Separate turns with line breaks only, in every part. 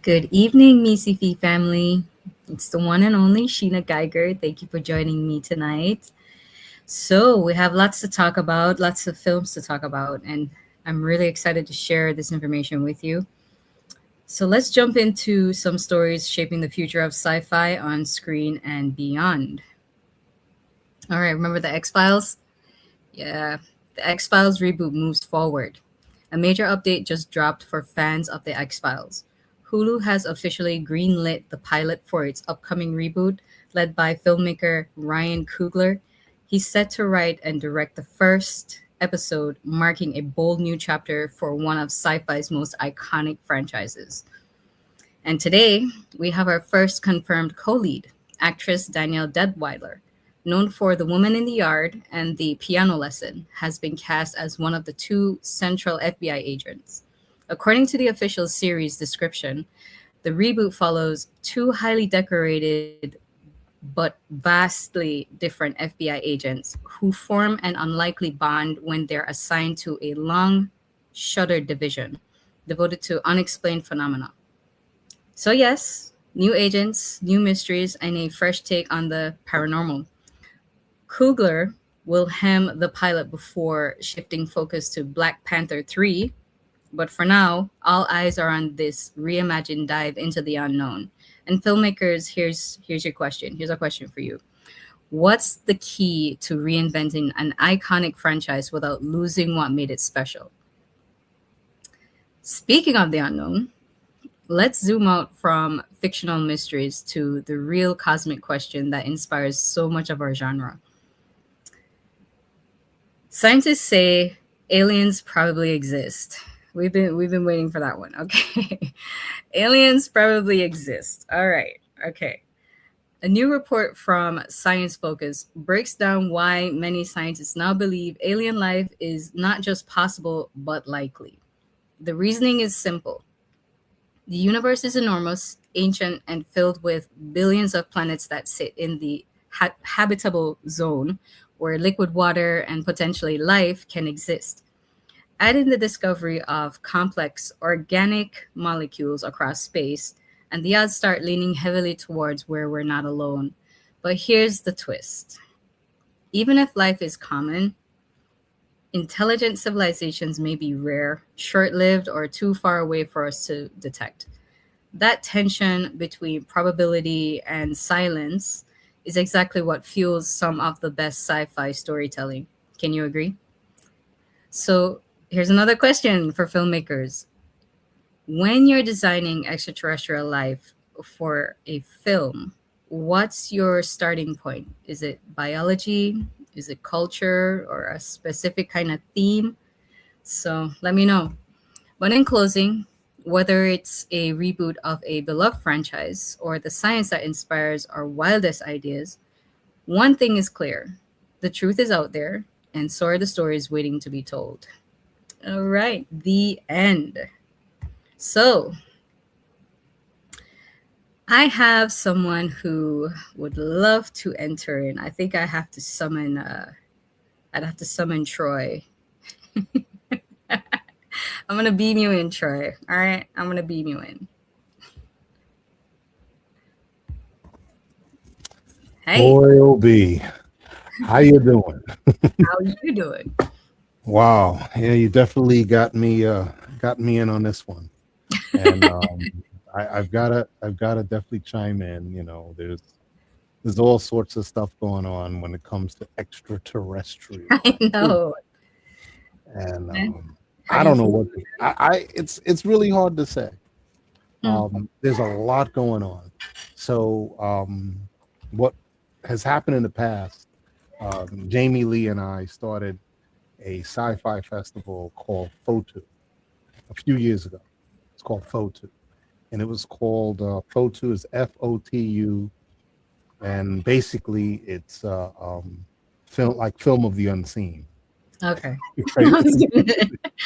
Good evening, MiSciFi family. It's the one and only Sheena Geiger. Thank you for joining me tonight. So, we have lots to talk about, lots of films to talk about, and I'm really excited to share this information with you. So, let's jump into some stories shaping the future of sci fi on screen and beyond. All right, remember the X Files? Yeah, the X Files reboot moves forward. A major update just dropped for fans of the X Files. Hulu has officially greenlit the pilot for its upcoming reboot, led by filmmaker Ryan Coogler. He's set to write and direct the first episode, marking a bold new chapter for one of sci fi's most iconic franchises. And today, we have our first confirmed co lead, actress Danielle Deadwyler, known for The Woman in the Yard and The Piano Lesson, has been cast as one of the two central FBI agents. According to the official series description, the reboot follows two highly decorated but vastly different FBI agents who form an unlikely bond when they're assigned to a long shuttered division devoted to unexplained phenomena. So, yes, new agents, new mysteries, and a fresh take on the paranormal. Coogler will hem the pilot before shifting focus to Black Panther 3, but for now, all eyes are on this reimagined dive into the unknown. And filmmakers, here's your question. Here's a question for you. What's the key to reinventing an iconic franchise without losing what made it special? Speaking of the unknown, let's zoom out from fictional mysteries to the real cosmic question that inspires so much of our genre. Scientists say aliens probably exist. We've been waiting for that one. Okay. Aliens probably exist. All right. Okay. A new report from Science Focus breaks down why many scientists now believe alien life is not just possible but likely. The reasoning is simple. The universe is enormous, ancient, and filled with billions of planets that sit in the habitable zone where liquid water and potentially life can exist. Add in the discovery of complex organic molecules across space, and the odds start leaning heavily towards where we're not alone. But here's the twist: even if life is common, intelligent civilizations may be rare, short lived, or too far away for us to detect. That tension between probability and silence is exactly what fuels some of the best sci fi storytelling. Can you agree? So, here's another question for filmmakers. When you're designing extraterrestrial life for a film, what's your starting point? Is it biology? Is it culture or a specific kind of theme? So, let me know. But in closing, whether it's a reboot of a beloved franchise or the science that inspires our wildest ideas, one thing is clear: the truth is out there, and so are the stories waiting to be told. All right, the end. So, I have someone who would love to enter in. I think I have to summon. I'd have to summon Troy. I'm gonna beam you in, Troy. All right, I'm gonna beam you in. Hey,
Boy, OB, how you doing?
how you doing?
Wow, yeah, you definitely got me in on this one, and I've gotta definitely chime in. There's all sorts of stuff going on when it comes to extraterrestrial
I
life,
know.
and
Man, how
I
do you
don't know
feel?
what it's really hard to say.
Hmm.
There's a lot going on. So, what has happened in the past? Jamie Lee and I started a sci-fi festival called Fotu a few years ago. It's called Fotu, and it was called Fotu is FOTU, and basically it's film of the unseen,
Okay.
right?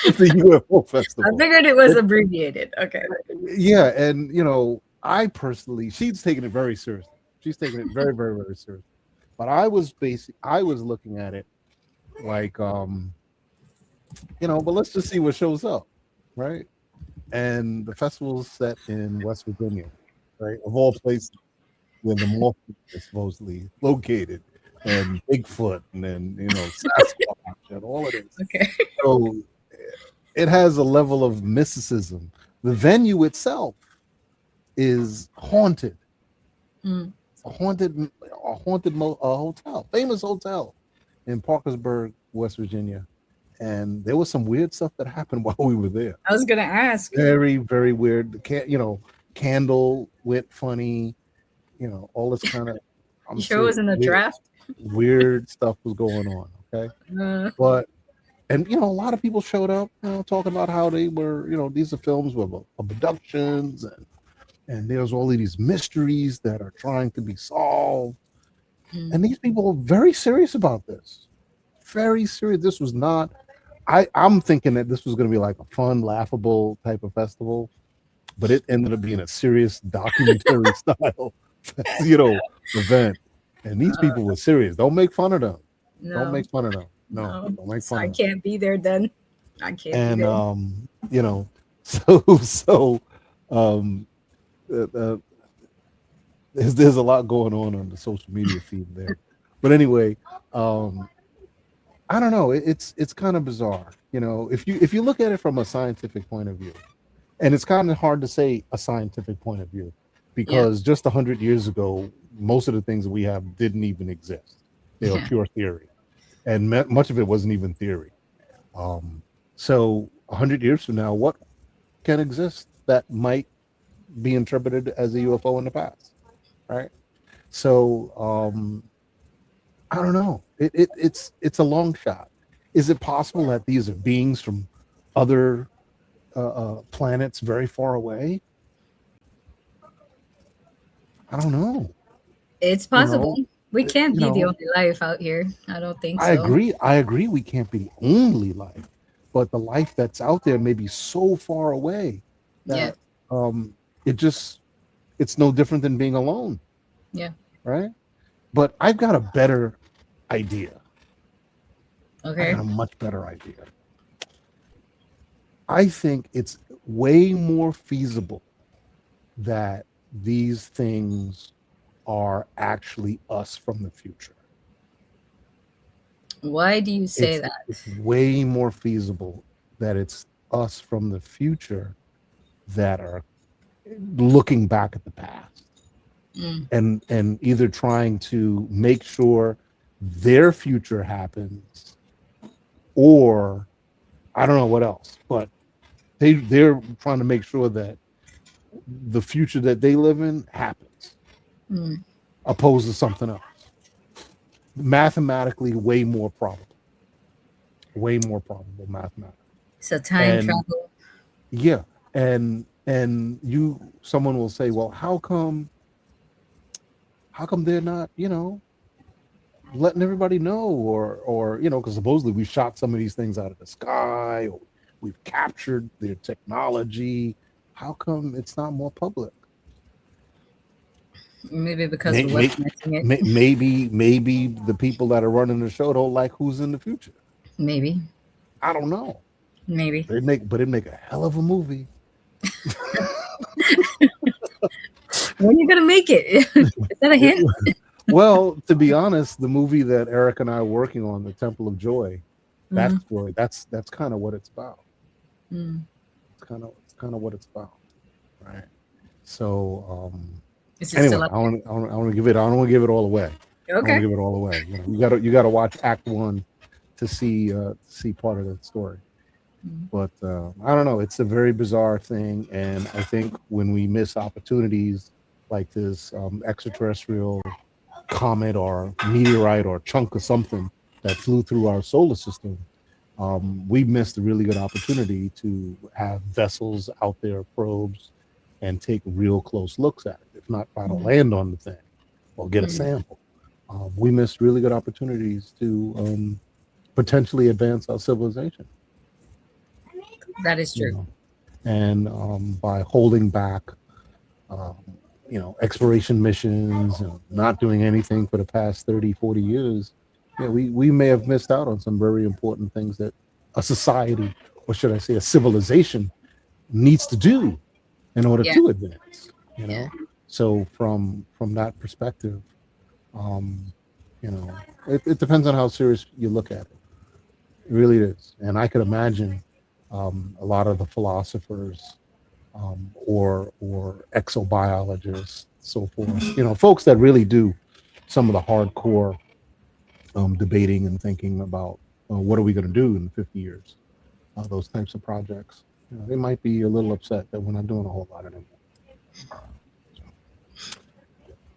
It's a UFO
I
festival.
figured it was
It,
abbreviated. Okay.
yeah, and I personally, she's taking it very seriously. She's taking it very, very, very seriously. But I was looking at it like, but let's just see what shows up, right? and the festival is set in West Virginia, right? Of all places, where the morph is supposedly located, and Bigfoot, and then Sasquatch, and all of this.
Okay.
So it has a level of mysticism. The venue itself is haunted.
Mm.
It's a hotel, famous hotel in Parkersburg, West Virginia, and there was some weird stuff that happened while we were there.
I was gonna ask.
Very, very weird. Candle went funny. All this kind of.
You
I'm
sure it was
serious.
in the draft?
Weird stuff was going on. Okay, but and a lot of people showed up, talking about how they were. These are films with abductions, and there's all of these mysteries that are trying to be solved. And these people are very serious about this. Very serious. This was not. I'm thinking that this was going to be like a fun, laughable type of festival, but it ended up being a serious documentary style, event. And these people were serious. Don't make fun of them. Don't
no,
make fun of them. No,
no.
don't make
So
fun
I
of them.
can't be there then. I can't be
And
there.
so um, uh, there's a lot going on the social media feed there. But anyway, I don't know. It's kind of bizarre, if you look at it from a scientific point of view, and it's kind of hard to say a scientific point of view
Yeah.
because just 100 years ago, most of the things that we have didn't even exist. They were
Yeah.
pure theory, and much of it wasn't even theory. So 100 years from now, what can exist that might be interpreted as a UFO in the past, right? So I don't know. It's a long shot. Is it possible that these are beings from other planets very far away? I don't know.
It's
You
possible.
know,
We can't
you
be the
know.
only life out here. I don't think
I
so.
agree. I agree. We can't be the only life, but the life that's out there may be so far away
Yeah.
that it just it's no different than being alone,
Yeah.
right? But I've got a better idea. I
Okay.
got a much better idea. I think it's way more feasible that these things are actually us from the future.
Why do you say
It's
that?
it's way more feasible that it's us from the future that are looking back at the past
Mm.
and either trying to make sure their future happens, or I don't know what else, but they're trying to make sure that the future that they live in happens
Mm.
opposed to something else. Mathematically way more probable mathematically.
So time
And
travel.
yeah, and someone will say, well, how come they're not, letting everybody know, or because supposedly we shot some of these things out of the sky, or we've captured their technology. How come it's not more public?
Maybe because
May-
we're
may-
weaponizing it.
maybe the people that are running the show don't like who's in the future.
Maybe.
I don't know.
Maybe.
It'd make a hell of a movie.
When you gonna make it? Is that a
It-
hint?
well, to be honest, the movie that Eric and I are working on, The Temple of Joy, that
Mm.
story, that's kind of what it's about.
Mm.
It's kind of what it's about, right? So
Is it
anyway,
still up?
I want to give it. I don't want to give it all away. I don't want
Okay.
to give it all away. You got to watch Act One to see part of that story.
Mm.
But I don't know. It's a very bizarre thing, and I think when we miss opportunities like this extraterrestrial comet or meteorite or chunk of something that flew through our solar system, we missed a really good opportunity to have vessels out there, probes, and take real close looks at it. If not try to
Mm.
land on the thing or get a
Mm.
sample, we missed really good opportunities to potentially advance our civilization.
That is
You
true.
know, and by holding back, um, exploration missions and not doing anything for the past 30, 40 years, we may have missed out on some very important things that a society, or should I say a civilization, needs to do in order
Yeah.
to advance. You know,
Yeah.
so from that perspective, um, you know, it depends on how serious you look at it. It really is, and I could imagine a lot of the philosophers or exobiologists, so forth. You know, folks that really do some of the hardcore debating and thinking about what are we going to do in 50 years, those types of projects. You know, they might be a little upset that we're not doing a whole lot anymore.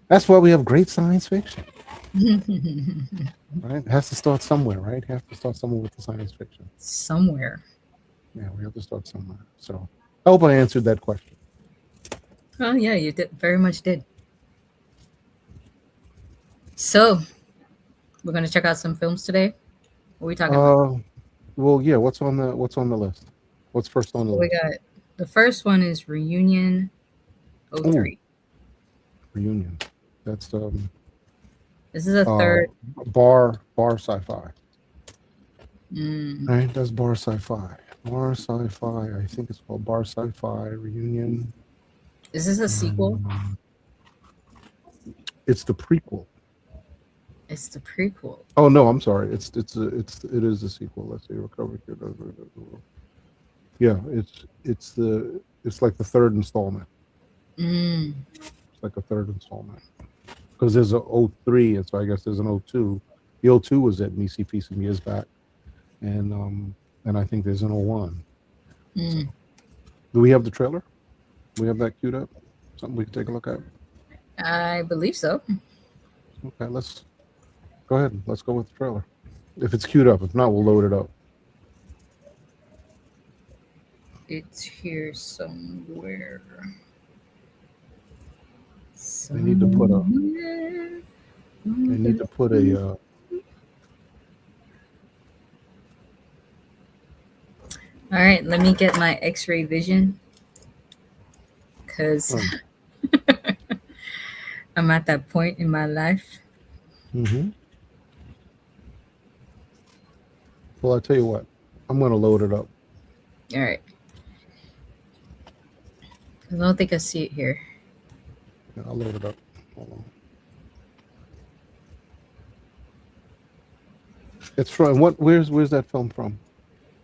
That's why we have great science fiction, right? It has to start somewhere, right? You have to start somewhere with the science fiction.
Somewhere.
Yeah, we have to start somewhere. So I hope I answered that question.
Oh yeah, you did very much did. So we're gonna check out some films today. What are we talking about?
Well, yeah. What's on the list? What's first on the
So we
list?
got the first one is Reunion
Ooh,
03.
reunion. That's
This is a
uh
third.
bar sci-fi.
Mm,
Right, that's bar sci-fi. Bar sci-fi. I think it's called bar sci-fi reunion.
is this a sequel?
Um, it's the prequel.
It's the prequel.
Oh no, I'm sorry. It is the sequel. Let's see. Recovery. Yeah, it's like the third installment.
Mm,
It's like a third installment because there's a '03, and so I guess there's an '02. The '02 was at MiSciFi some years back, and I think there's an '01.
mm.
Do we have the trailer? We have that queued up. Something we can take a look at.
I believe so.
Okay, let's go ahead. Let's go with the trailer. If it's queued up, if not, we'll load it up.
It's here somewhere.
They need to put a.
Somewhere.
They need to put a.
All right, let me get my X-ray vision because I'm at that point in my life.
Well, I tell you what, I'm going to load it up.
All right. I don't think I see it here.
Yeah, I'll load it up. Hold on. It's from what? Where's that film from?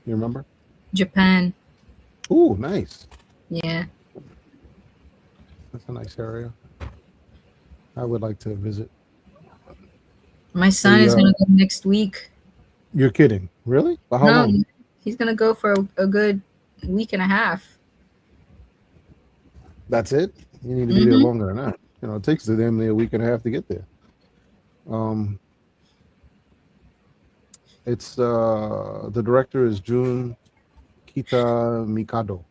You remember?
Japan.
Ooh, nice.
Yeah.
That's a nice area. I would like to visit.
My son is going to go next week.
You're kidding? Really? For how
No,
long?
he's going to go for a good week and a half.
That's it? You need to be there longer than that. You know, it takes them a week and a half to get there. It's the director is Jun Kita Mikado.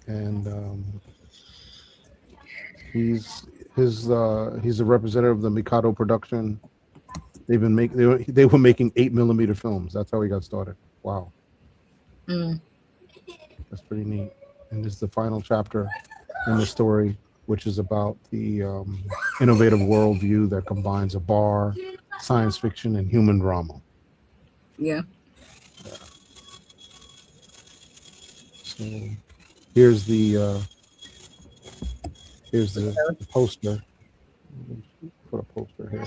And he's a representative of the Mikado production. They were making 8mm films. That's how he got started. Wow. That's pretty neat. And this is the final chapter in the story, which is about the innovative worldview that combines a bar, science fiction, and human drama.
Yeah.
So here's the poster. Put a poster here.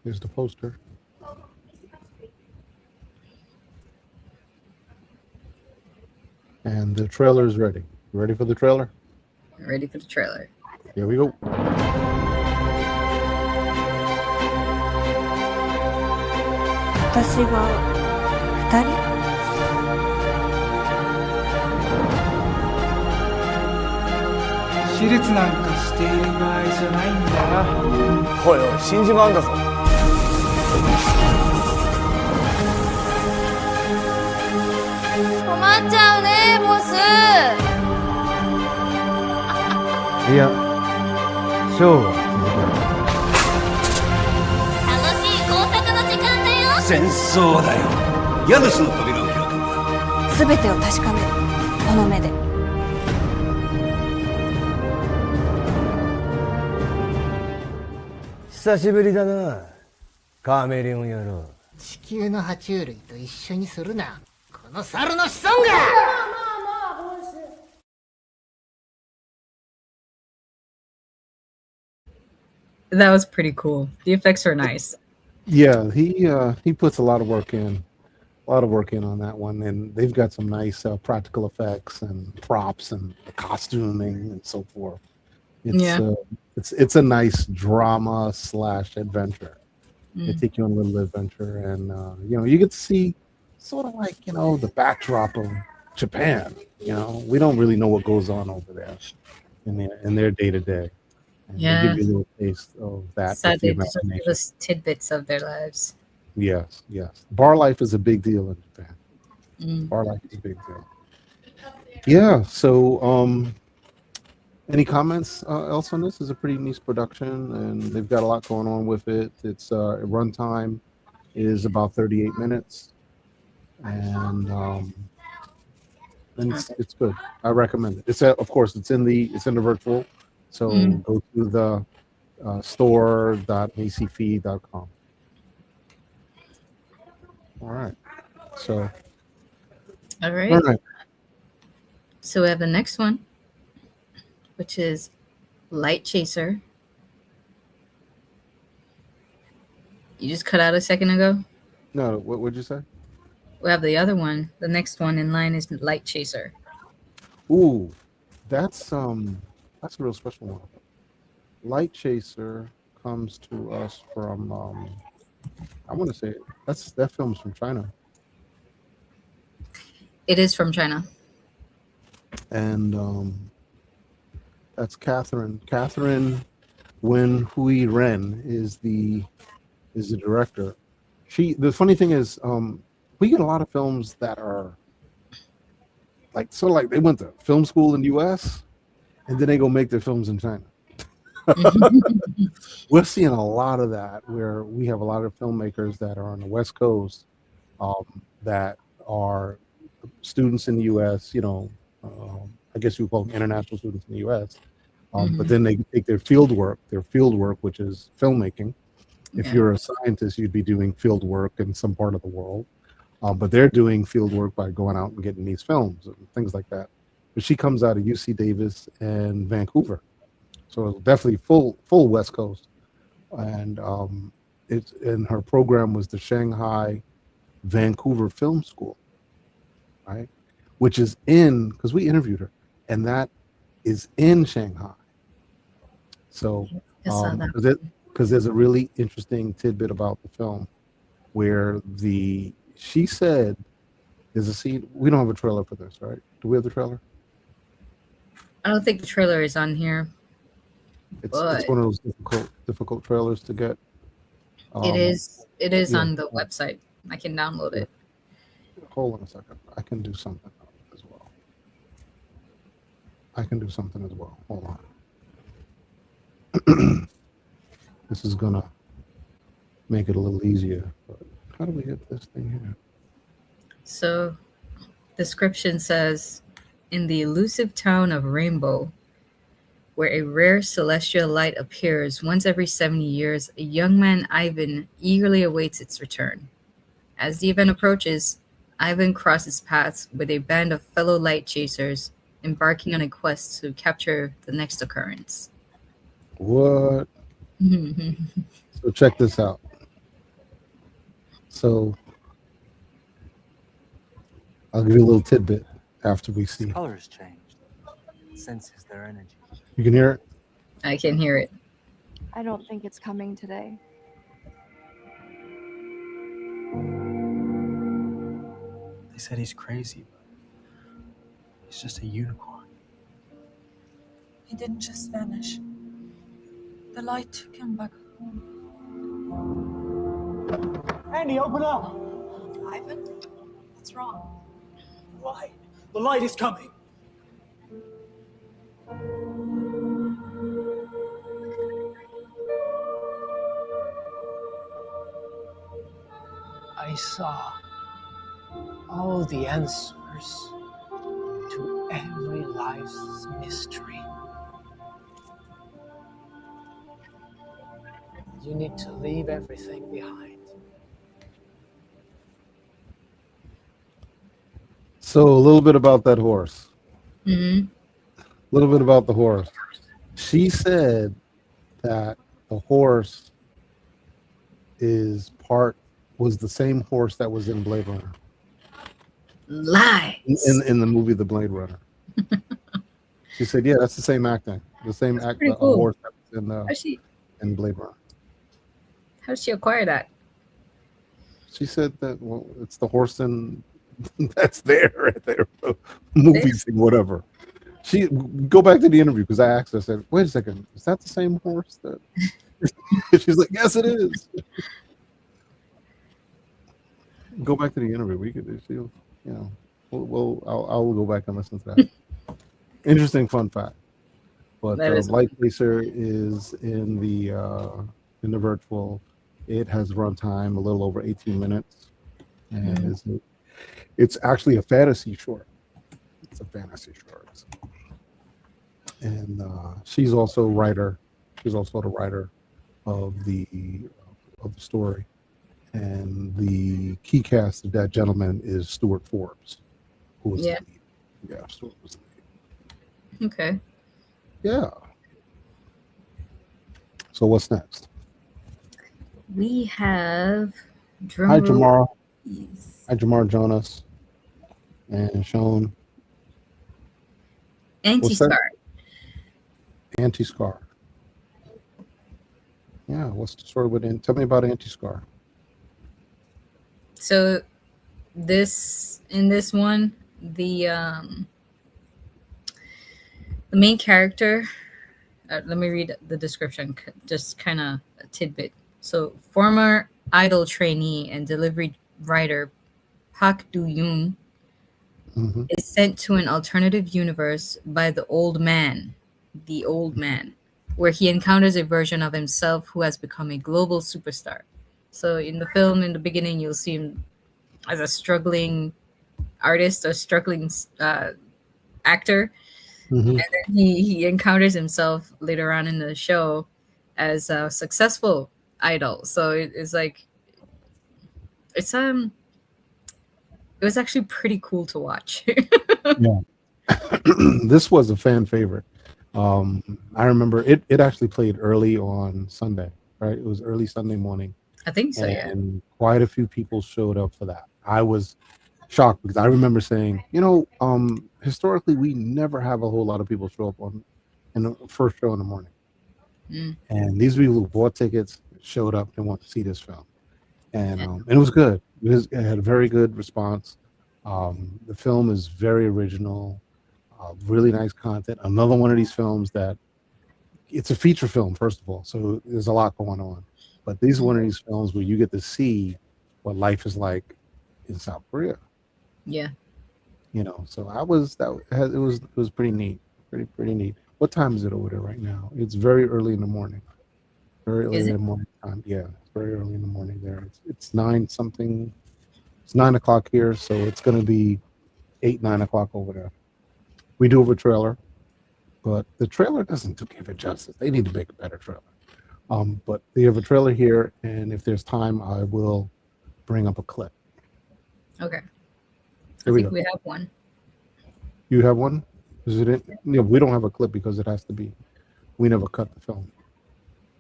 Here's the poster. And the trailer is ready. You ready for the trailer?
Ready for the trailer.
Here we go.
私が2人
手術なんかしている場合じゃないんだよ。
おいおい死んじまうんだぞ。
困っちゃうねボス。
いや、ショーは続く。
楽しい工作の時間だよ。
戦争だよ。ヤヌスの扉を開くんだ。
全てを確かめる。この目で。
久しぶりだな、カメレオン野郎。
地球の爬虫類と一緒にするな、この猿の子孫が。
That was pretty cool. The effects are nice.
Yeah, he puts a lot of work in, on that one, and they've got some nice practical effects and props and costuming and so forth. It's a nice drama / adventure. They take you on a little adventure, and you get to see sort of like the backdrop of Japan. We don't really know what goes on over there in their day to day. They give you a little taste of that.
So they just give us tidbits of their lives.
Yes. Bar life is a big deal in Japan. Bar life is a big deal. Yeah. So, any comments else on this? It's a pretty nice production, and they've got a lot going on with it. Its runtime is about 38 minutes, and it's good. I recommend it. Of course, it's in the virtual. So go to the store.MiSciFi.com. All right.
All right. So we have the next one, which is Light Chaser. You just cut out a second ago?
No, what would you say?
We have the other one. The next one in line is Light Chaser.
Ooh, that's a real special one. Light Chaser comes to us from I want to say that film's from China.
It is from China.
And that's Catherine Wen Hui Ren is the director. The funny thing is we get a lot of films that are like they went to film school in the US and then they go make their films in China. We're seeing a lot of that where we have a lot of filmmakers that are on the West Coast that are students in the US, I guess you would call them international students in the US. But then they take their field work, which is filmmaking. If you're a scientist, you'd be doing field work in some part of the world. But they're doing field work by going out and getting these films and things like that. But she comes out of UC Davis and Vancouver. So it's definitely full West Coast. And her program was the Shanghai Vancouver Film School, right? Which is because we interviewed her, and that is in Shanghai. So because there's a really interesting tidbit about the film where she said there's a scene. We don't have a trailer for this, right? Do we have the trailer?
I don't think the trailer is on here.
It's one of those difficult trailers to get.
It is on the website. I can download it.
Hold on a second. I can do something as well. Hold on. This is gonna make it a little easier. But how do we get this thing here? So,
description says, in the elusive town of Rainbow, where a rare celestial light appears once every 70 years, a young man, Ivan, eagerly awaits its return. As the event approaches, Ivan crosses paths with a band of fellow light chasers, embarking on a quest to capture the next occurrence.
What? So check this out. So I'll give you a little tidbit after we see.
Colors changed. Senses their energy.
You can hear it?
I can hear it.
I don't think it's coming today.
They said he's crazy, but he's just a unicorn.
He didn't just vanish. The light took him back home.
Andy, open up!
Ivan? What's wrong?
Light. The light is coming. I saw all the answers to every life's mystery. You need to leave everything behind.
So a little bit about that horse.
Mm-hmm.
A little bit about the horse. She said that the horse was the same horse that was in Blade Runner.
Lies.
In the movie The Blade Runner. She said, yeah, that's the same acting. The same actor,
cool.
a horse that was in Blade Runner.
How did she acquire that?
She said that, well, it's the horse that's there right there. Movies and whatever. She go back to the interview because I asked her, I said, wait a second, is that the same horse that she's like, yes, it is. Go back to the interview. We could, you know, I'll go back and listen to that. Interesting fun fact. But Light Racer is in the virtual. It has runtime a little over 18 minutes, and it's actually a fantasy short. It's a fantasy short, and she's also a writer. She's also the writer of the story, and the key cast of that gentleman is Stuart Forbes, who was the lead. Yeah, Stuart was the lead.
Okay.
Yeah. So what's next?
We have
Hi, Jamar.
Yes.
Hi, Jamar Jonas and Sean.
Anti-Scar.
Anti-Scar. Yeah, what's the story with tell me about Anti-Scar.
So in this one, the main character, let me read the description, just kind of a tidbit. So former Idol trainee and delivery writer Park Do-Yoon is sent to an alternative universe by the old man, where he encounters a version of himself who has become a global superstar. So in the film, in the beginning, you'll see him as a struggling artist or struggling actor. And then he encounters himself later on in the show as a successful idol. So it's like it was actually pretty cool to watch.
Yeah. This was a fan favorite. I remember it actually played early on Sunday, right? It was early Sunday morning.
I think so,
and quite a few people showed up for that. I was shocked because I remember saying, historically we never have a whole lot of people show up in the first show in the morning. And these people who bought tickets showed up and wanted to see this film, and it was good. It had a very good response. The film is very original, really nice content. Another one of these films that it's a feature film, first of all, so there's a lot going on. But these are one of these films where you get to see what life is like in South Korea.
Yeah.
So it was pretty neat, pretty neat. What time is it over there right now? It's very early in the morning. Very early in the morning time. Yeah, it's very early in the morning there. It's 9 something. It's 9 o'clock here, so it's going to be 8, 9 o'clock over there. We do have a trailer, but the trailer doesn't give it justice. They need to make a better trailer. But we have a trailer here, and if there's time, I will bring up a clip.
Okay. I think we have one.
You have one? Is it in? Yeah, we don't have a clip because it has to be. We never cut the film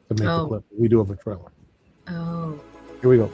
to make the clip. We do have a trailer.
Oh.
Here we go.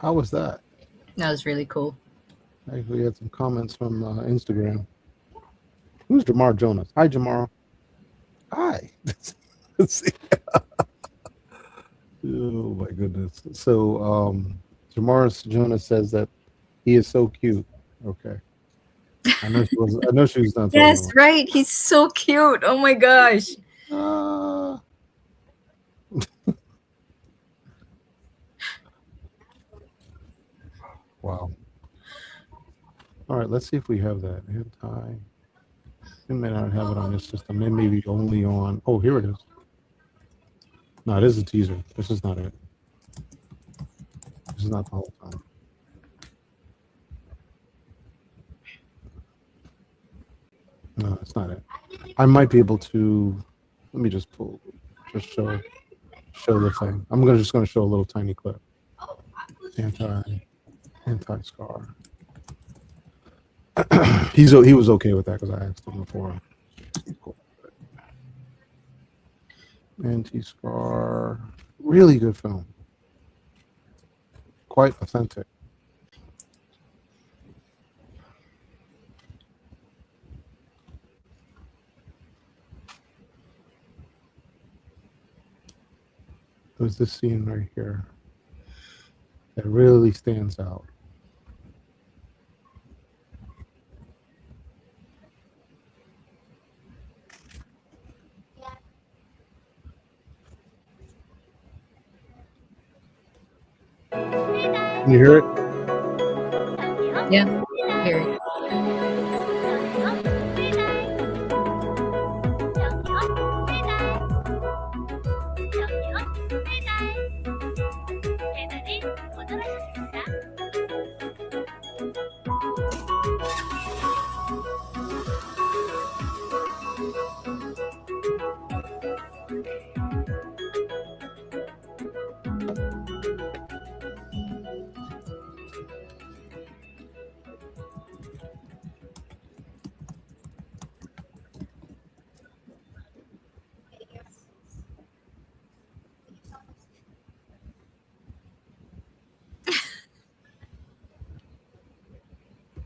How was that?
That was really cool.
We had some comments from Instagram. Who's Jamar Jonas? Hi, Jamar. Hi. Let's see. Oh my goodness. So Jamar Jonas says that he is so cute. Okay. I know she was not talking
Yes,
about.
right. He's so cute. Oh my gosh.
Wow. All right, let's see if we have that. Anti. We may not have it on this system. It may be only on. Oh, here it is. No, it is a teaser. This is not it. This is not the whole time. No, it's not it. I might be able to. Let me just show the thing. I'm just gonna show a little tiny clip. Anti-scar. He was okay with that because I asked him before. Cool. Anti-scar, really good film. Quite authentic. There's this scene right here that really stands out. Can you hear it?
Yeah, hear it.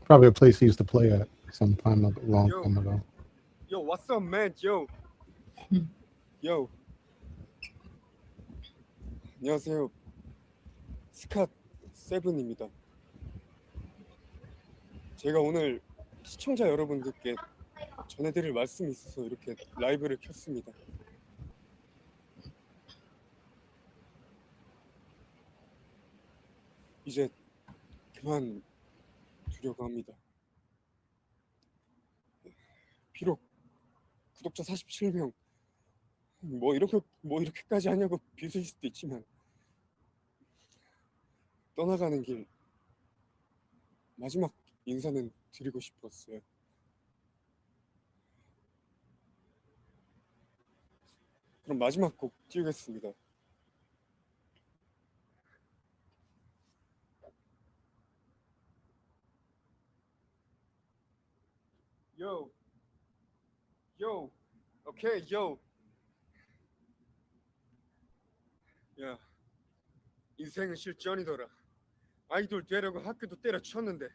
Probably a place he used to play at some time, a long time ago.
Yo, what's up, man? Yo. 안녕하세요. 스캇 세븐입니다. 제가 오늘 시청자 여러분들께 전해드릴 말씀이 있어서 이렇게 라이브를 켰습니다. 이제 그만 두려고 합니다. 비록 구독자 47명 뭐 이렇게까지 하냐고 비웃을 수도 있지만 떠나가는 길 마지막 인사는 드리고 싶었어요. 그럼 마지막 곡 띄우겠습니다. Yo, okay, yo. 야, 인생은 실전이더라. 아이돌 되려고 학교도 때려쳤는데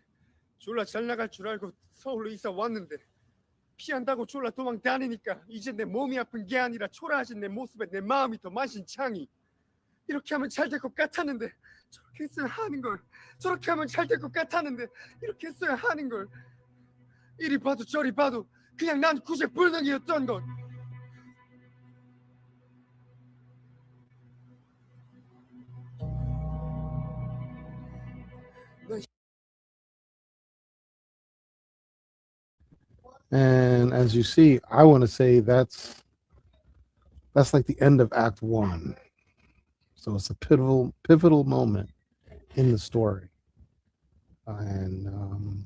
졸라 잘 나갈 줄 알고 서울로 이사 왔는데 피한다고 졸라 도망 다니니까 이제 내 몸이 아픈 게 아니라 초라해진 내 모습에 내 마음이 더 만신창이. 이렇게 하면 잘 될 것 같았는데 저렇게 했어야 하는 걸. 저렇게 하면 잘 될 것 같았는데 이렇게 했어야 하는 걸. 이리 봐도 저리 봐도 그냥 난 구제불능이었던 것.
And as you see, I want to say that's like the end of Act 1. So it's a pivotal moment in the story, and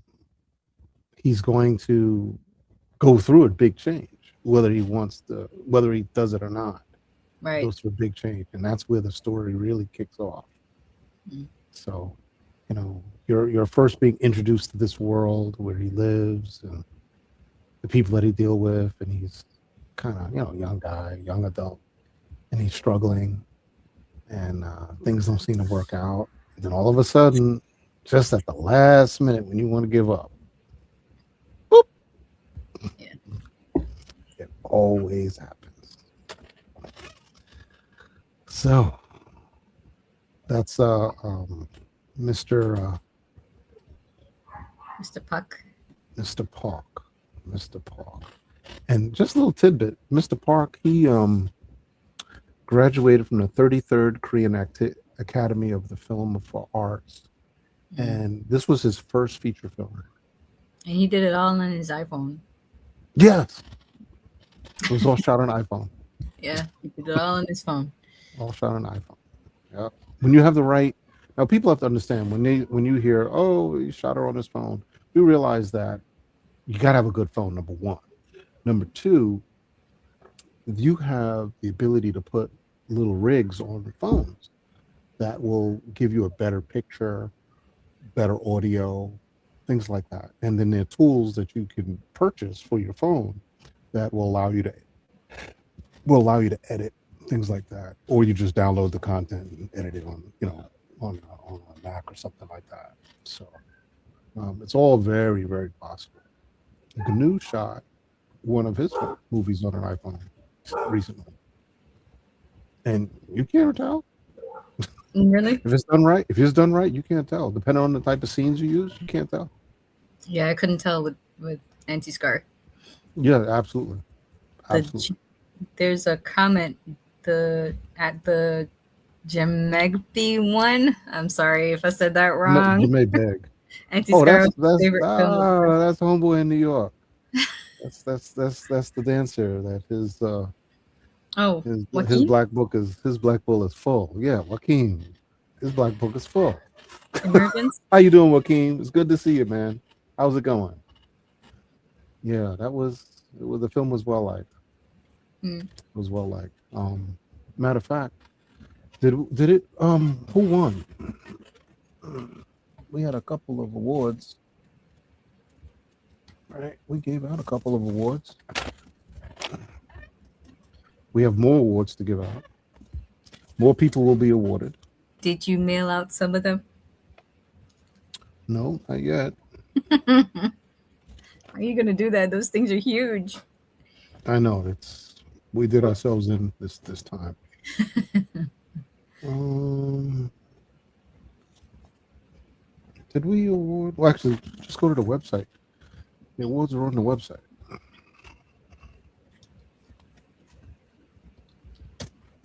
he's going to go through a big change, whether he does it or not.
Right.
Goes through a big change, and that's where the story really kicks off. So, you're first being introduced to this world where he lives and the people that he deal with, and he's kind of young guy, young adult, and he's struggling, and things don't seem to work out. Then all of a sudden, just at the last minute when you want to give up, boop.
Yeah.
It always happens. So that's Mr.
Mr. Puck.
Mr. Park. Mr. Park. And just a little tidbit, Mr. Park, he graduated from the 33rd Korean Academy of the Film for Arts. And this was his first feature film.
And he did it all on his iPhone.
Yes. It was all shot on iPhone.
Yeah, he did it all on his phone.
All shot on iPhone. Yeah. When you have the right, now people have to understand when you hear, oh, he shot her on his phone, you realize that you gotta have a good phone, number one. Number two, you have the ability to put little rigs on the phones that will give you a better picture, better audio, things like that. And then there are tools that you can purchase for your phone that will allow you to edit things like that, or you just download the content and edit it on on a Mac or something like that. So it's all very, very possible. GNU shot one of his movies on an iPhone recently, and you can't tell.
Really?
If it's done right, you can't tell. Depending on the type of scenes you use, you can't tell.
Yeah, I couldn't tell with Anti-Scar.
Yeah, absolutely.
There's a comment at the Jemegby one. I'm sorry if I said that wrong.
You may beg.
Anti-Scar
that's
favorite film.
That's Homeboy in New York. That's the dancer that his black book is full. Yeah, Joaquin. His black book is full.
Americans?
How you doing, Joaquin? It's good to see you, man. How's it going? Yeah, the film was well liked. It was well liked. Matter of fact, did it who won? We had a couple of awards. Right? We gave out a couple of awards. We have more awards to give out. More people will be awarded.
Did you mail out some of them?
No, not yet.
How are you gonna do that? Those things are huge.
I know we did ourselves in this time. Did we award? Well, actually, just go to the website. The awards are on the website.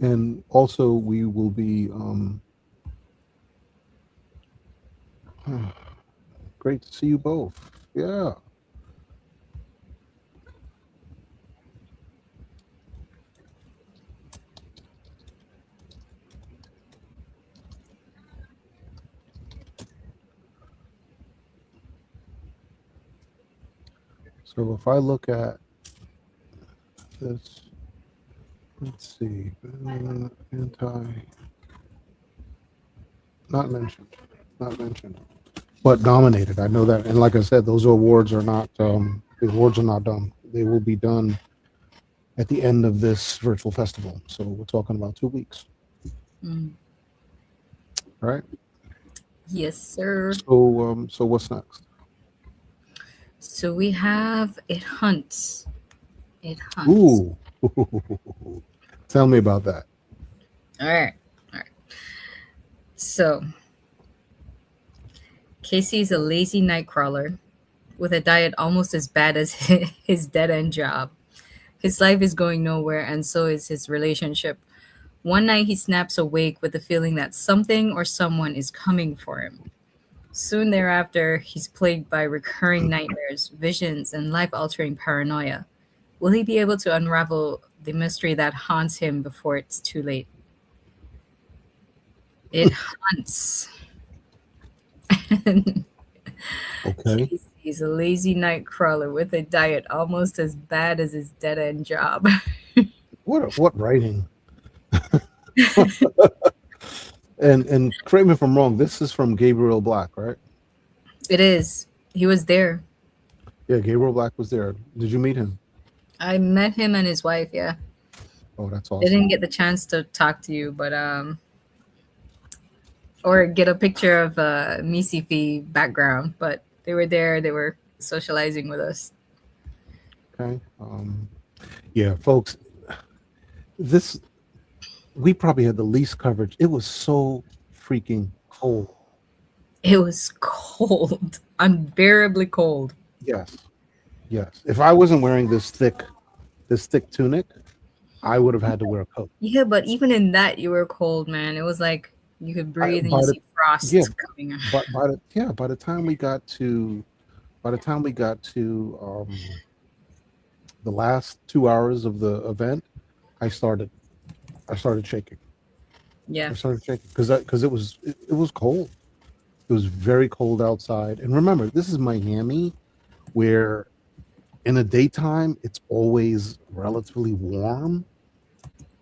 And also, we will be great to see you both. Yeah. So if I look at this, let's see, not mentioned, but nominated. I know that, and like I said, those awards are not the awards are not done. They will be done at the end of this virtual festival. So we're talking about 2 weeks, right?
Yes, sir.
So what's next?
So we have It Hunts. It Hunts.
Ooh. Tell me about that.
All right. So Casey's a lazy night crawler with a diet almost as bad as his dead-end job. His life is going nowhere, and so is his relationship. One night he snaps awake with the feeling that something or someone is coming for him. Soon thereafter, he's plagued by recurring nightmares, visions, and life-altering paranoia. Will he be able to unravel the mystery that haunts him before it's too late? It Hunts.
Okay.
He's a lazy night crawler with a diet almost as bad as his dead-end job.
What writing? And correct me if I'm wrong, this is from Gabriel Black, right?
It is. He was there.
Yeah, Gabriel Black was there. Did you meet him?
I met him and his wife, yeah.
Oh, that's awesome.
I didn't get the chance to talk to you, but or get a picture of MiSciFi background, but they were there. They were socializing with us.
Okay. Yeah, folks, we probably had the least coverage. It was so freaking cold.
It was cold, unbearably cold.
Yes. If I wasn't wearing this thick tunic, I would have had to wear a coat.
Yeah, but even in that, you were cold, man. It was like you could breathe and you see frost coming out.
But by the time we got to the last 2 hours of the event, I started shaking.
Yeah,
I started shaking because it was cold. It was very cold outside. And remember, this is Miami, where in the daytime it's always relatively warm,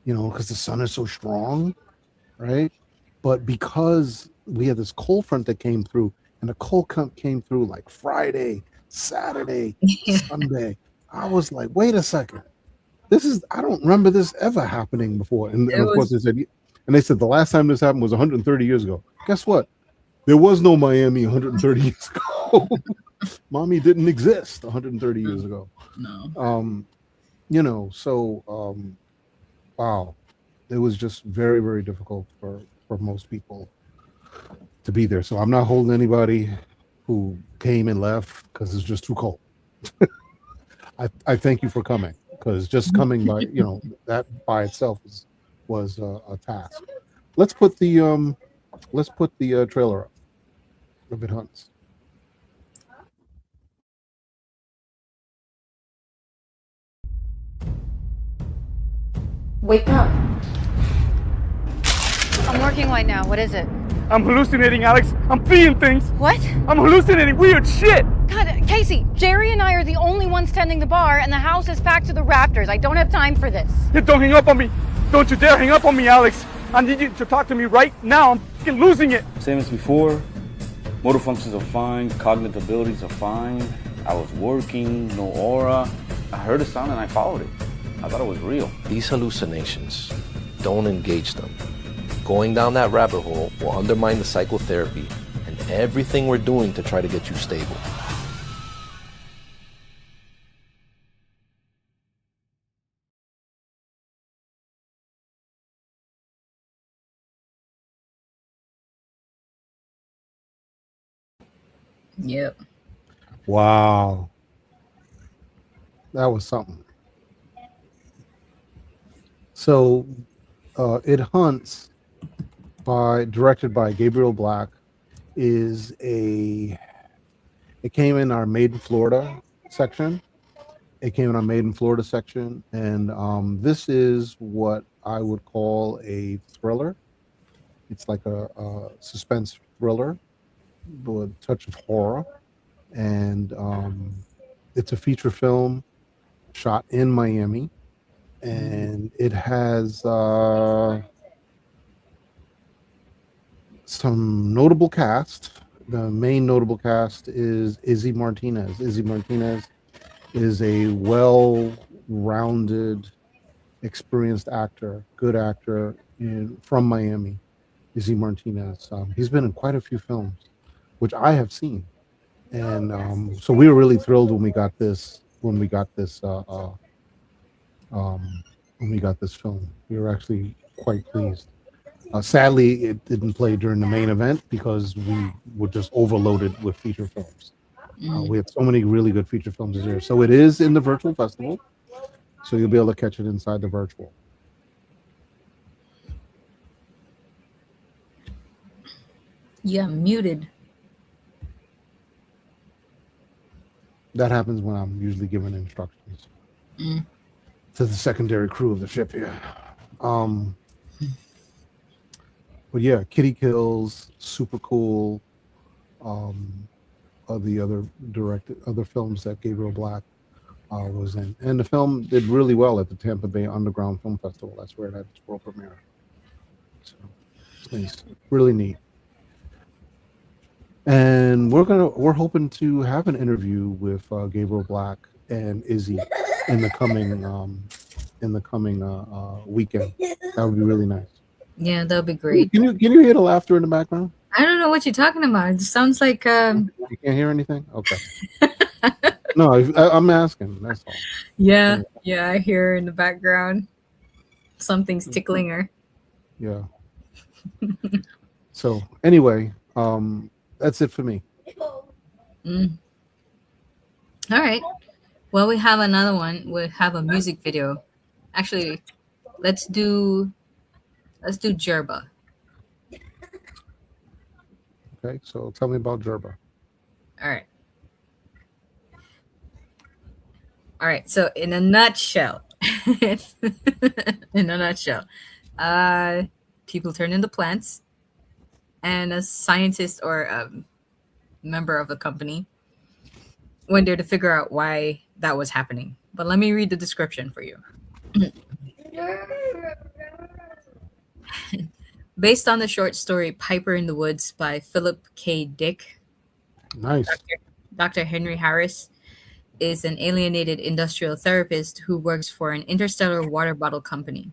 because the sun is so strong, right? But because we had this cold front that came through, and the cold front came through like Friday, Saturday, Sunday, I was like, wait a second. I don't remember this ever happening before. And of course they said the last time this happened was 130 years ago. Guess what? There was no Miami 130 years ago. Mommy didn't exist 130 years ago.
No.
Wow. It was just very, very difficult for most people to be there. So I'm not holding anybody who came and left because it's just too cold. I thank you for coming, because just coming by, that by itself was a task. Let's put the trailer up of It Hunts.
Wake up.
I'm working right now. What is it?
I'm hallucinating, Alex. I'm seeing things.
What?
I'm hallucinating weird shit.
God, Casey, Jerry and I are the only ones tending the bar, and the house is packed to the rafters. I don't have time for this.
Yeah, don't hang up on me. Don't you dare hang up on me, Alex. I need you to talk to me right now. I'm fucking losing it.
Same as before. Motor functions are fine. Cognitive abilities are fine. I was working, no aura. I heard a sound and I followed it. I thought it was real.
These hallucinations, don't engage them. Going down that rabbit hole will undermine the psychotherapy and everything we're doing to try to get you stable.
Yep.
Wow. That was something. So, It Hunts, directed by Gabriel Black, it came in our Made in Florida section. And this is what I would call a thriller. It's like a suspense thriller with a touch of horror. And it's a feature film shot in Miami. And it has some notable cast. The main notable cast is Izzy Martinez. Izzy Martinez is a well-rounded, experienced actor, good actor from Miami. Izzy Martinez. He's been in quite a few films, which I have seen, and so we were really thrilled when we got this. When we got this film, we were actually quite pleased. Sadly, it didn't play during the main event because we were just overloaded with feature films. We had so many really good feature films this year. So it is in the virtual festival, so you'll be able to catch it inside the virtual.
Yeah, muted.
That happens when I'm usually giving instructions to the secondary crew of the ship here. But yeah, Kitty Kills, super cool. The other films that Gabriel Black was in, and the film did really well at the Tampa Bay Underground Film Festival. That's where it had its world premiere. So it's nice, really neat. And we're hoping to have an interview with Gabriel Black and Izzy in the coming weekend. That would be really nice.
Yeah, that'll be great.
Can you hear the laughter in the background?
I don't know what you're talking about. It sounds like
You can't hear anything. Okay. No, I'm asking. That's all.
yeah, I hear in the background something's tickling her.
Yeah. So anyway, that's it for me.
Mm. All right. Well, we have another one. We have a music video. Actually, let's do Jirba.
Okay, so tell me about Jirba.
All right. So in a nutshell, people turn into plants, and a scientist or a member of the company went there to figure out why that was happening. But let me read the description for you. Based on the short story Piper in the Woods by Philip K. Dick.
Nice.
Dr. Henry Harris is an alienated industrial therapist who works for an interstellar water bottle company.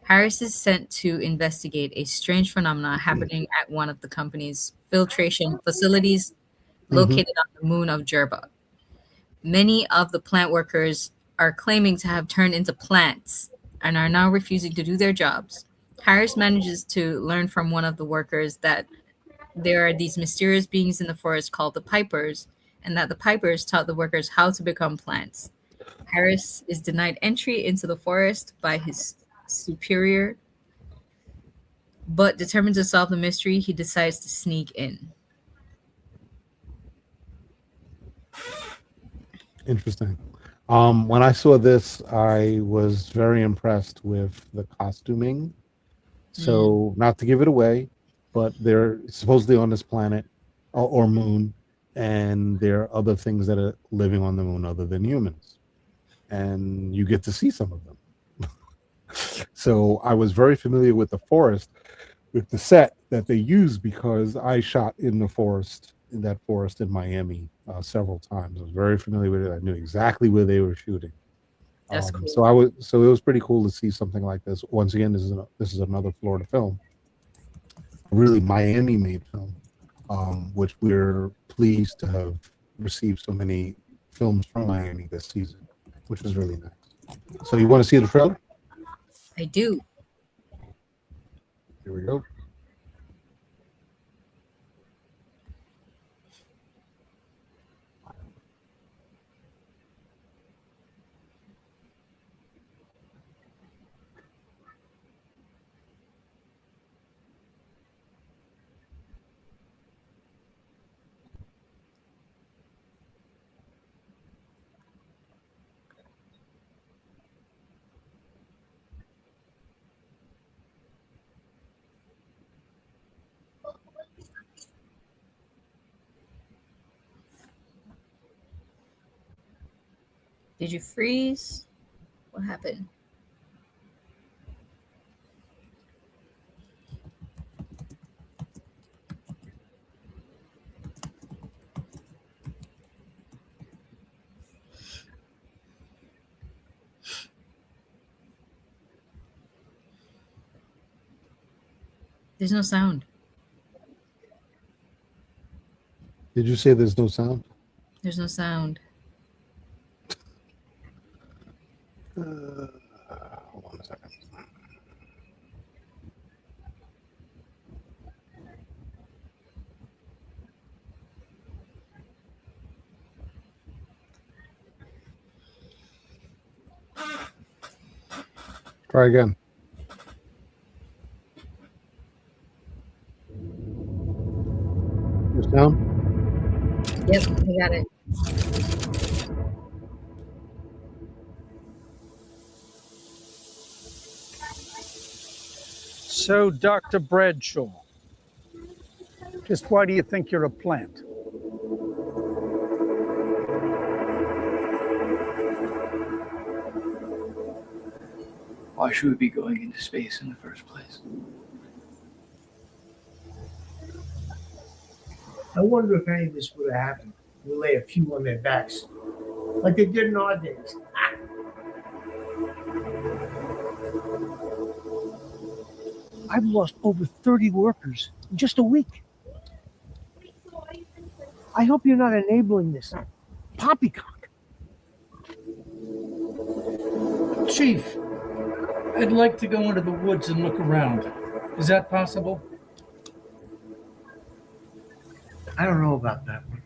Harris is sent to investigate a strange phenomena happening at one of the company's filtration facilities located on the moon of Jirba. Many of the plant workers are claiming to have turned into plants and are now refusing to do their jobs. Harris manages to learn from one of the workers that there are these mysterious beings in the forest called the Pipers, and that the Pipers taught the workers how to become plants. Harris is denied entry into the forest by his superior, but determined to solve the mystery, he decides to sneak in.
Interesting. When I saw this, I was very impressed with the costuming. So, not to give it away, but they're supposedly on this planet or moon, and there are other things that are living on the moon other than humans, and you get to see some of them. So I was very familiar with the forest, with the set that they used, because I shot in that forest in Miami several times. I was very familiar with it. I knew exactly where they were shooting.
That's cool.
So it was pretty cool to see something like this. Once again, this is another Florida film, really Miami-made film, which we're pleased to have received so many films from Miami this season, which is really nice. So you want to see the trailer?
I do.
Here we go.
Did you freeze? What happened? There's no sound.
Did you say there's no sound?
There's no sound.
Hold on a second. Try again. Your sound?
Yep, I got it.
So, Dr. Bradshaw, just why do you think you're a plant?
Why should we be going into space in the first place?
I wonder if any of this would have happened. We lay a few on their backs, like they did in our days.
I've lost over 30 workers in just a week. I hope you're not enabling this poppycock.
Chief, I'd like to go into the woods and look around. Is that possible?
I don't know about that one.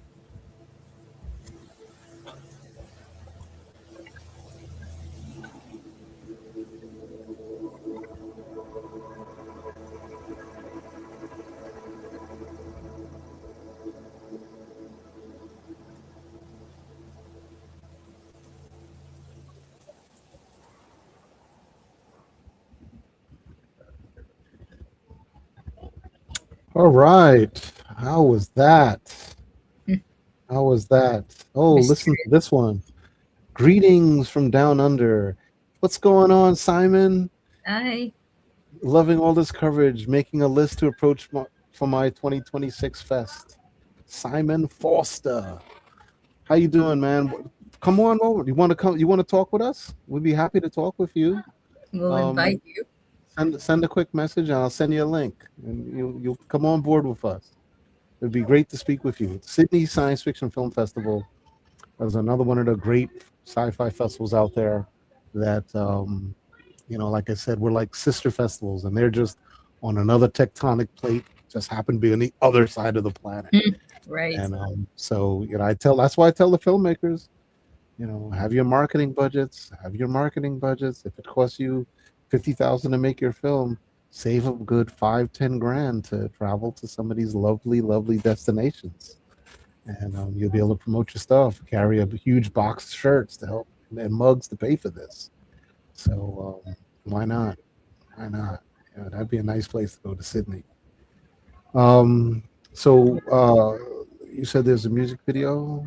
All right. How was that? How was that? Oh, listen to this one. Greetings from down under. What's going on, Simon?
Hi.
Loving all this coverage, making a list to approach for my 2026 fest. Simon Foster. How you doing, man? Come on over. You want to come? You want to talk with us? We'd be happy to talk with you.
We'll invite you.
Send a quick message, and I'll send you a link, and you'll come on board with us. It'd be great to speak with you. Sydney Science Fiction Film Festival is another one of the great sci-fi festivals out there. That like I said, we're like sister festivals, and they're just on another tectonic plate. Just happen to be on the other side of the planet.
Right.
And so that's why I tell the filmmakers, have your marketing budgets. Have your marketing budgets. If it costs you $50,000 to make your film, save a good $5-10 grand to travel to some of these lovely, lovely destinations, and you'll be able to promote your stuff. Carry a huge box of shirts to help and mugs to pay for this. So why not? Why not? That'd be a nice place to go to Sydney. So you said there's a music video.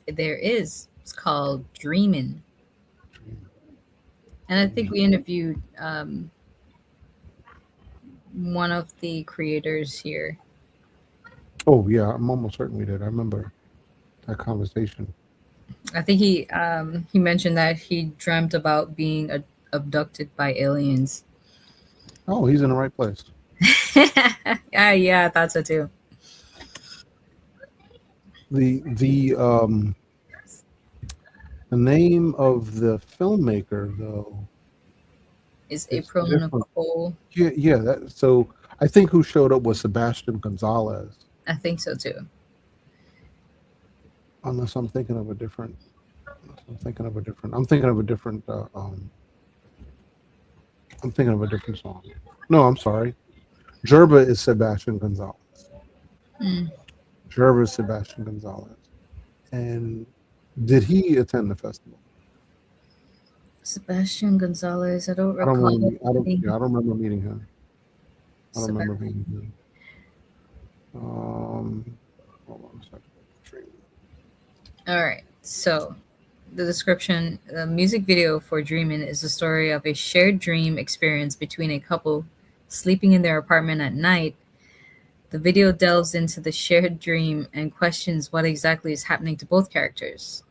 There is. It's called Dreamin'. And I think we interviewed one of the creators here.
Oh yeah, I'm almost certain we did. I remember that conversation.
I think he mentioned that he dreamt about being abducted by aliens.
Oh, he's in the right place.
Yeah, I thought so too.
The name of the filmmaker, though,
is April Nicole.
Yeah. So I think who showed up was Sebastian Gonzalez.
I think so too.
Unless I'm thinking of a different. I'm thinking of a different song. No, I'm sorry. Jirba is Sebastian Gonzalez. Jirba is Sebastian Gonzalez. And did he attend the festival?
Sebastian Gonzalez. I don't recall.
I don't remember meeting him. I don't remember meeting him. Hold on a second.
All right. So, the description: the music video for "Dreamin'" is the story of a shared dream experience between a couple sleeping in their apartment at night. The video delves into the shared dream and questions what exactly is happening to both characters.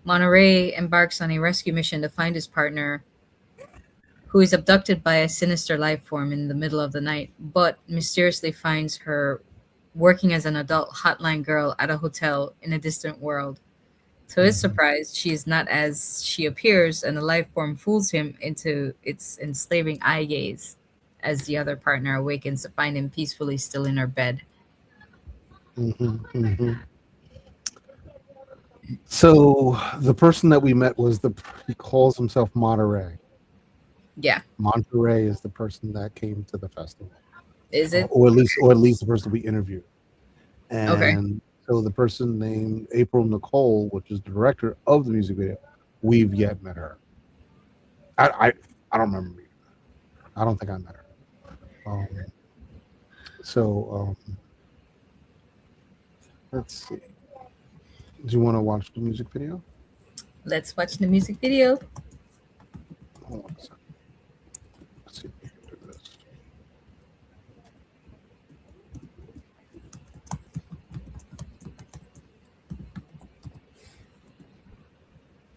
Monterey embarks on a rescue mission to find his partner, who is abducted by a sinister life form in the middle of the night, but mysteriously finds her working as an adult hotline girl at a hotel in a distant world. To his surprise, she is not as she appears, and the life form fools him into its enslaving eye gaze as the other partner awakens to find him peacefully still in her bed.
So the person that we met was he calls himself Monterey.
Yeah.
Monterey is the person that came to the festival.
Is it?
Or at least the person we interviewed. And
okay.
So the person named April Nicole, which is the director of the music video, we've yet met her. I don't remember meeting her. I don't think I met her. Let's see. Do you want to watch the music video?
Let's watch the music video.
Hold on a second. Let's see if we can do this.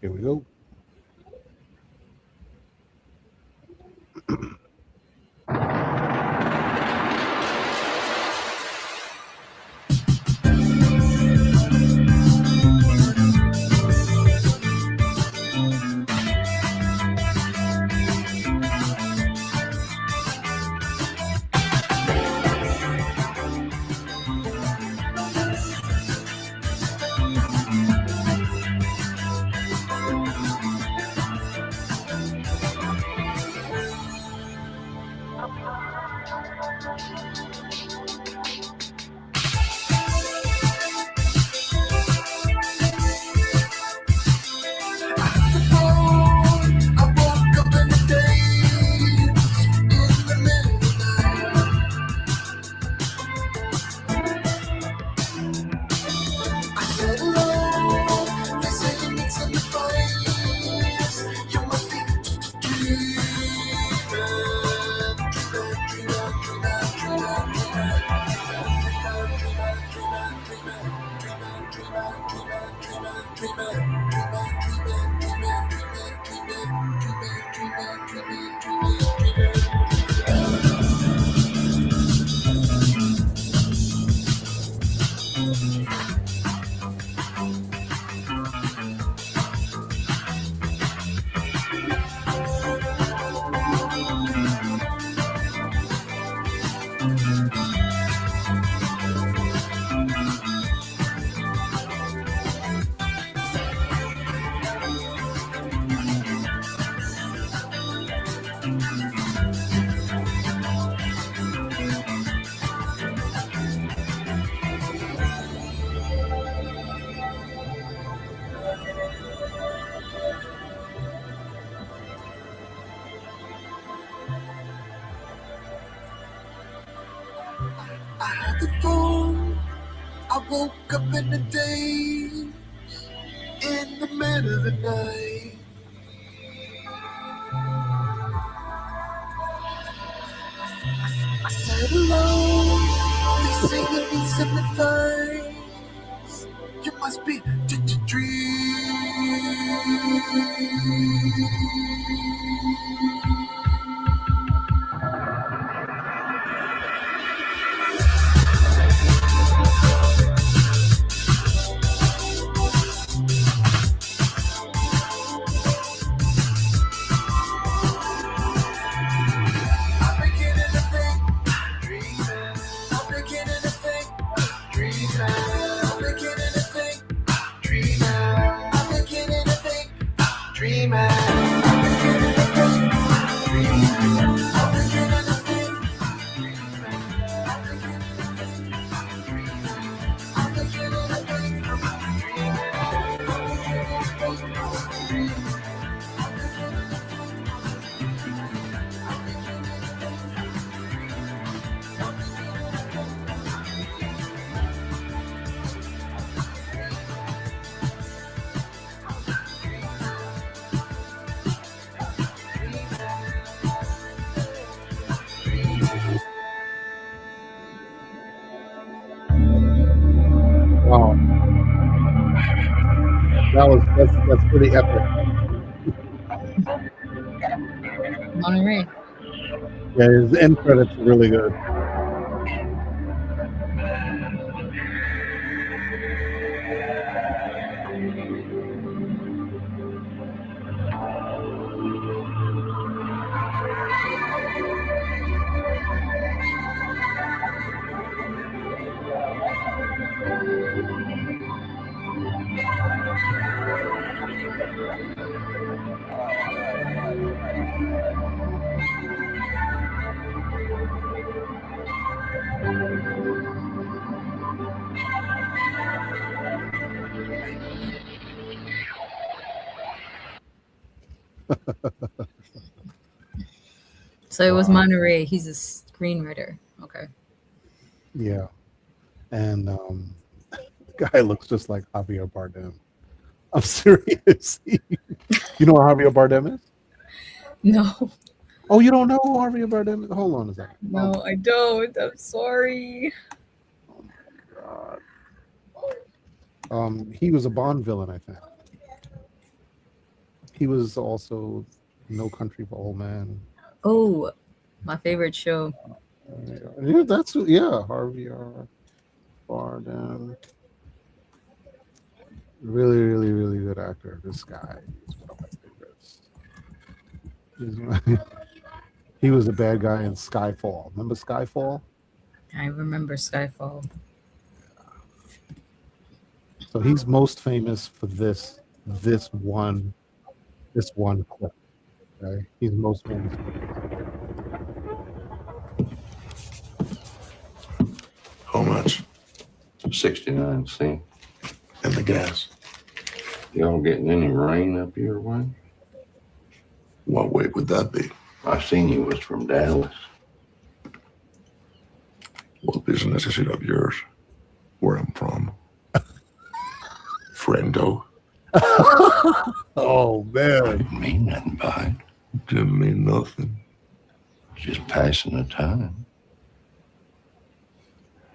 Here we go.
I had the phone. I woke up in the day, in the middle of the night. I said hello. They say you need some advice. You must be
Wow, that's pretty epic.
Monterey.
Yeah, his end credits are really good.
So it was
Wow.
Monterey. He's a screenwriter. Okay.
Yeah, and the guy looks just like Javier Bardem. I'm serious. You know what Javier Bardem is?
No.
Oh, you don't know who Javier Bardem is? Hold on a second.
No, I don't. I'm sorry.
He was a Bond villain, I think. He was also No Country for Old Men.
Oh, my favorite show.
Yeah, Javier Bardem. Really, really, really good actor. This guy is one of my favorites. He was a bad guy in Skyfall. Remember Skyfall?
I remember Skyfall.
So he's most famous for this one clip. Okay, he's most famous.
How much?
69 cents.
And the gas.
Y'all getting any rain up your way?
What way would that be?
I seen you was from Dallas.
What business is it of yours? Where I'm from? Friendo.
Oh man.
Didn't mean nothing by it.
Didn't mean nothing.
Just passing the time.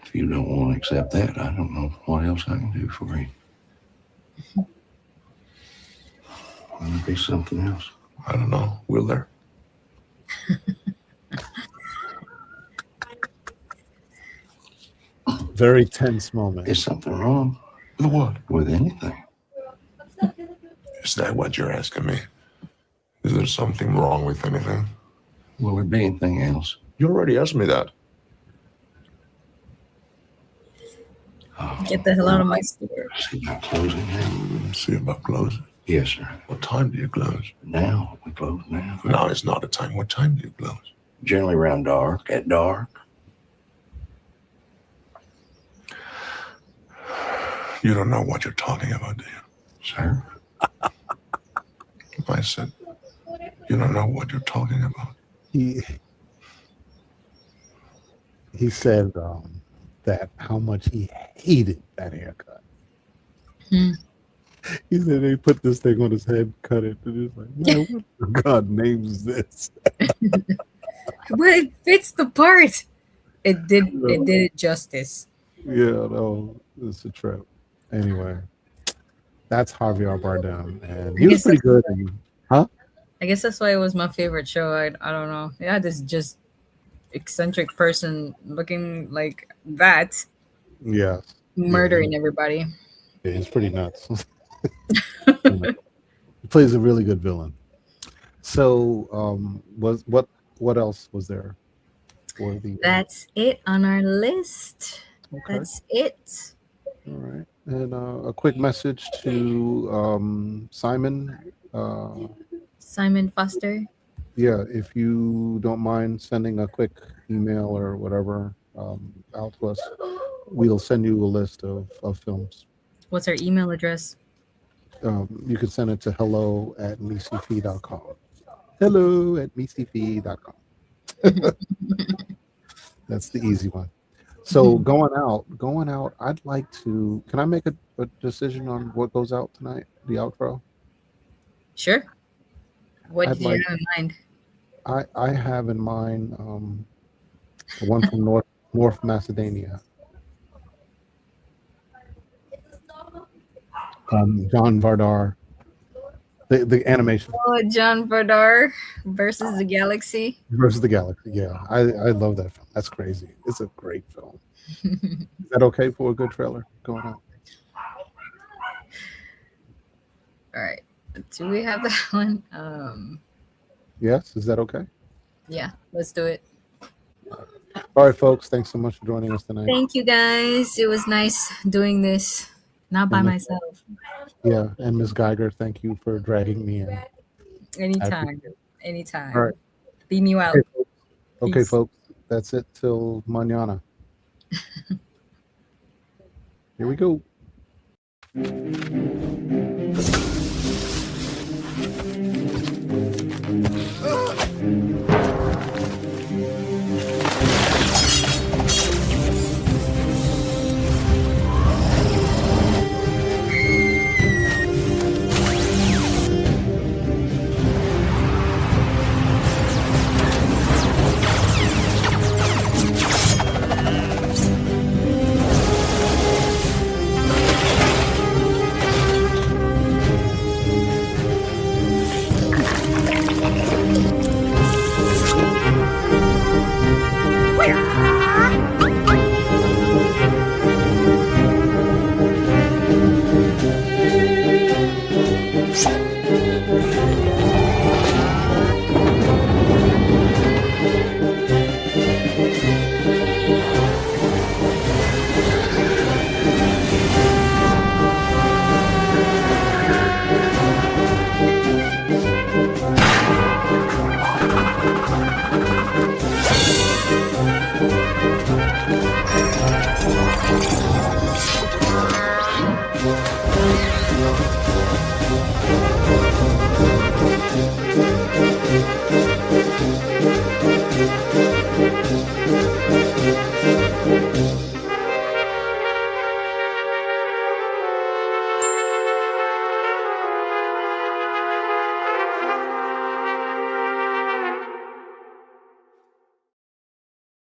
If you don't want to accept that, I don't know what else I can do for you. Will there be something else?
I don't know. Will there?
Very tense moment.
Is something wrong?
With what?
With anything?
Is that what you're asking me? Is there something wrong with anything?
Will there be anything else?
You already asked me that.
Get the hell out of my store.
See about closing.
See about closing?
Yes, sir.
What time do you close?
Now. We close now.
Now is not a time. What time do you close?
Generally around dark. At dark.
You don't know what you're talking about, do you?
Sir?
I said, you don't know what you're talking about.
He said that how much he hated that haircut.
Hmm.
He said they put this thing on his head, cut it, and he's like, man, what God names this?
But it fits the part. It did it justice.
Yeah, no, it's a trip. Anyway, that's Javier Bardem, and he was pretty good. Huh?
I guess that's why it was my favorite show. I don't know. Yeah, this just eccentric person looking like that,
Yeah.
murdering everybody.
Yeah, he's pretty nuts. He plays a really good villain. So, what else was there for the?
That's it on our list.
Okay.
That's it.
All right, and a quick message to Simon.
Simon Foster.
Yeah, if you don't mind sending a quick email or whatever out to us, we'll send you a list of films.
What's our email address?
You can send it to hello@MiSciFi.com. Hello@MiSciFi.com. That's the easy one. So going out, I'd like to. Can I make a decision on what goes out tonight? The outro.
Sure. What
I'd
did you
like-
have in mind?
I have in mind the one from North Macedonia. John Vardar. The animation
Oh, John Vardar versus the Galaxy.
versus the Galaxy. Yeah, I love that film. That's crazy. It's a great film. Is that okay for a good trailer going on?
All right. Do we have that one?
Yes, is that okay?
Yeah, let's do it.
All right, folks. Thanks so much for joining us tonight.
Thank you guys. It was nice doing this, not by
And
myself.
Yeah, and Ms. Geiger, thank you for dragging me in.
Anytime. Anytime.
All right.
Beam you out.
Okay,
Peace.
folks. That's it till mañana. Here we go.